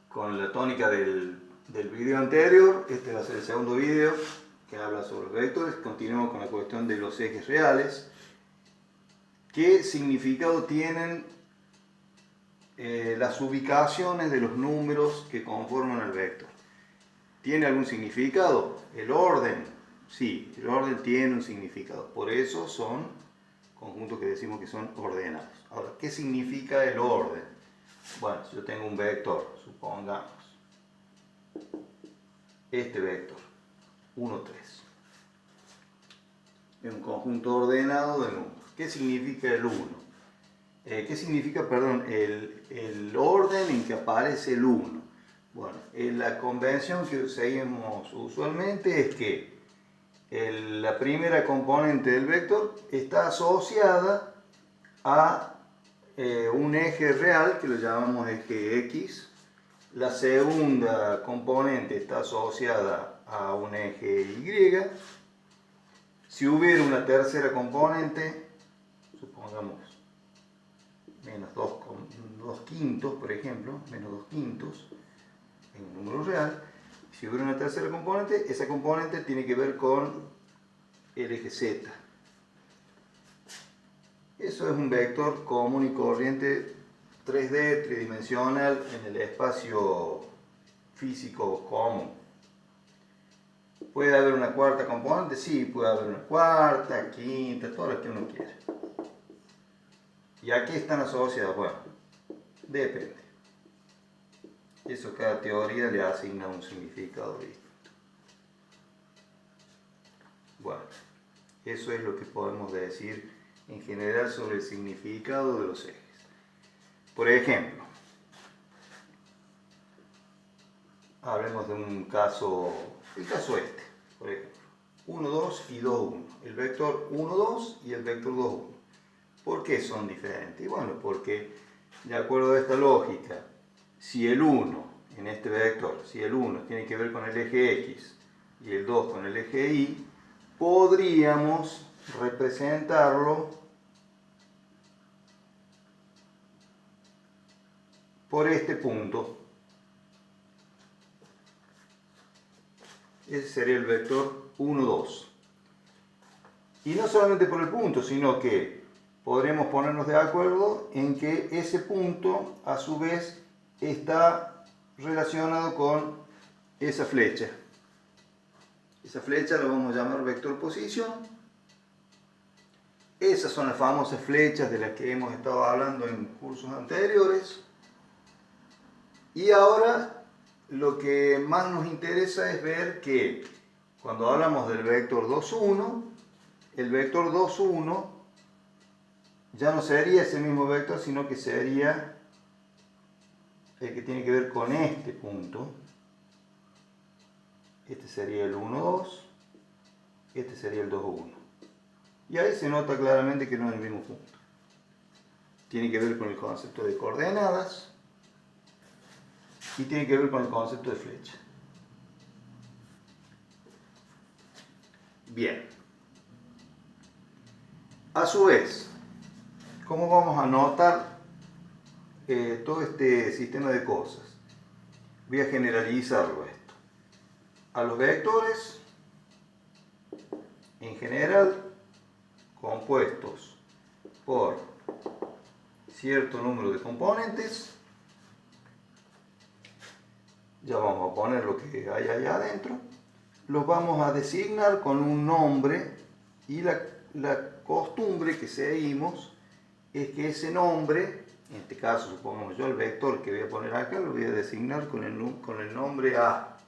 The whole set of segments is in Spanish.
con la tónica del video anterior. Este va a ser el segundo video que habla sobre los vectores. Continuamos con la cuestión de los ejes reales. ¿Qué significado tienen las ubicaciones de los números que conforman el vector? ¿Tiene algún significado? El orden, sí, el orden tiene un significado. Por eso son conjuntos que decimos que son ordenados. Ahora, ¿qué significa el orden? Bueno, si yo tengo un vector, supongamos, este vector, 1, 3. Es un conjunto ordenado de números. ¿Qué significa el 1? ¿Qué significa, perdón, el orden en que aparece el 1? Bueno, la convención que seguimos usualmente es que la primera componente del vector está asociada a un eje real, que lo llamamos eje X. La segunda componente está asociada a un eje Y. Si hubiera una tercera componente, supongamos menos 2 quintos, por ejemplo, menos 2 quintos en un número real, si hubiera una tercera componente, esa componente tiene que ver con el eje Z. Eso es un vector común y corriente 3D, tridimensional, en el espacio físico común. ¿Puede haber una cuarta componente? Sí, puede haber una cuarta, quinta, todas las que uno quiera. ¿Y a qué están asociadas? Bueno, depende. Eso cada teoría le asigna un significado distinto. Bueno, eso es lo que podemos decir en general sobre el significado de los ejes. Por ejemplo, hablemos de un caso, el caso este, por ejemplo, 1, 2 y 2, 1. El vector 1, 2 y el vector 2, 1. ¿Por qué son diferentes? Bueno, porque de acuerdo a esta lógica, si el 1 en este vector, si el 1 tiene que ver con el eje X y el 2 con el eje Y, podríamos representarlo por este punto. Ese sería el vector 1, 2. Y no solamente por el punto, sino que podremos ponernos de acuerdo en que ese punto a su vez está relacionado con esa flecha. Esa flecha la vamos a llamar vector posición. Esas son las famosas flechas de las que hemos estado hablando en cursos anteriores. Y ahora lo que más nos interesa es ver que cuando hablamos del vector 2, 1, el vector 2, 1 ya no sería ese mismo vector, sino que sería el que tiene que ver con este punto. Este sería el 1, 2, este sería el 2, 1. Y ahí se nota claramente que no es el mismo punto. Tiene que ver con el concepto de coordenadas y tiene que ver con el concepto de flecha. Bien. A su vez, ¿cómo vamos a notar todo este sistema de cosas? Voy a generalizarlo esto. A los vectores, en general, compuestos por cierto número de componentes, ya vamos a poner lo que hay allá adentro, los vamos a designar con un nombre y la costumbre que seguimos es que ese nombre, en este caso supongamos yo el vector que voy a poner acá, lo voy a designar con el nombre A.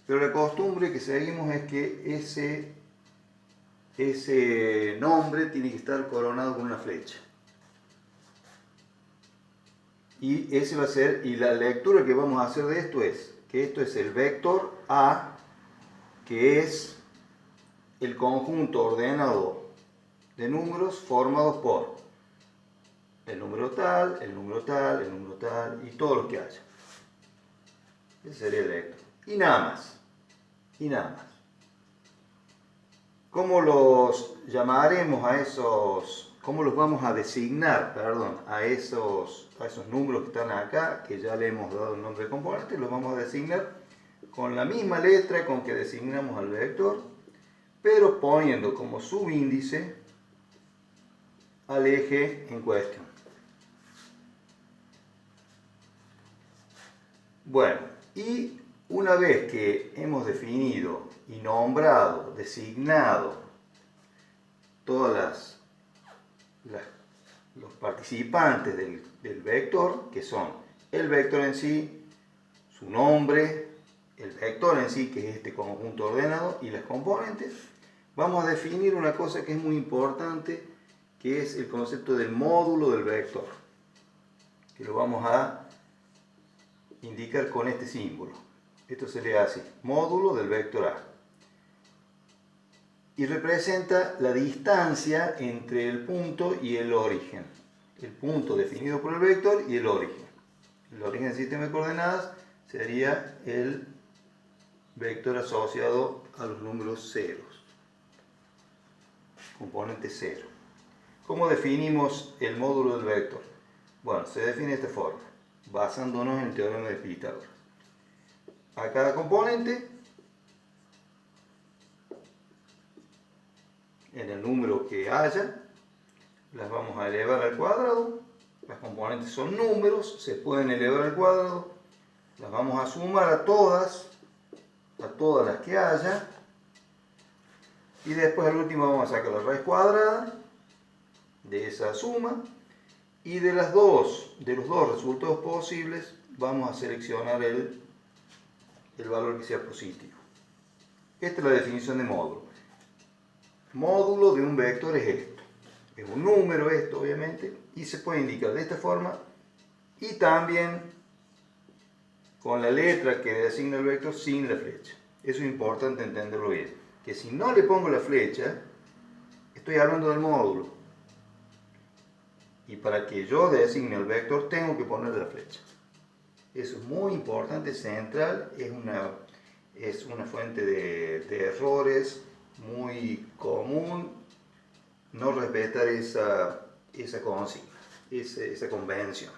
Pero la costumbre que seguimos es que ese nombre tiene que estar coronado con una flecha. Y ese va a ser, y la lectura que vamos a hacer de esto es que esto es el vector A, que es el conjunto ordenado de números formados por el número tal, el número tal, el número tal y todos los que haya. Ese sería el vector. Y nada más. Y nada más. ¿Cómo los llamaremos a esos cómo los vamos a designar, perdón, a esos números que están acá, que ya le hemos dado el nombre de componente, los vamos a designar con la misma letra con que designamos al vector, pero poniendo como subíndice al eje en cuestión. Bueno, y una vez que hemos definido y nombrado, designado todas los participantes del vector, que son el vector en sí, su nombre, el vector en sí, que es este conjunto ordenado, y las componentes, vamos a definir una cosa que es muy importante, que es el concepto del módulo del vector, que lo vamos a indicar con este símbolo. Esto se le hace módulo del vector A. Y representa la distancia entre el punto y el origen. El punto definido por el vector y el origen. El origen del sistema de coordenadas sería el vector asociado a los números ceros. Componente 0. ¿Cómo definimos el módulo del vector? Bueno, se define de esta forma, basándonos en el teorema de Pitágoras. A cada componente, en el número que haya, las vamos a elevar al cuadrado. Las componentes son números, se pueden elevar al cuadrado. Las vamos a sumar a todas las que haya. Y después al último vamos a sacar la raíz cuadrada de esa suma. Y de los dos resultados posibles, vamos a seleccionar el valor que sea positivo. Esta es la definición de módulo. Módulo de un vector es esto. Es un número esto, obviamente, y se puede indicar de esta forma y también con la letra que designa el vector sin la flecha. Eso es importante entenderlo bien. Que si no le pongo la flecha, estoy hablando del módulo. Y para que yo designe el vector, tengo que ponerle la flecha. Eso es muy importante, central, es una fuente de errores muy común no respetar esa consigna, esa convención.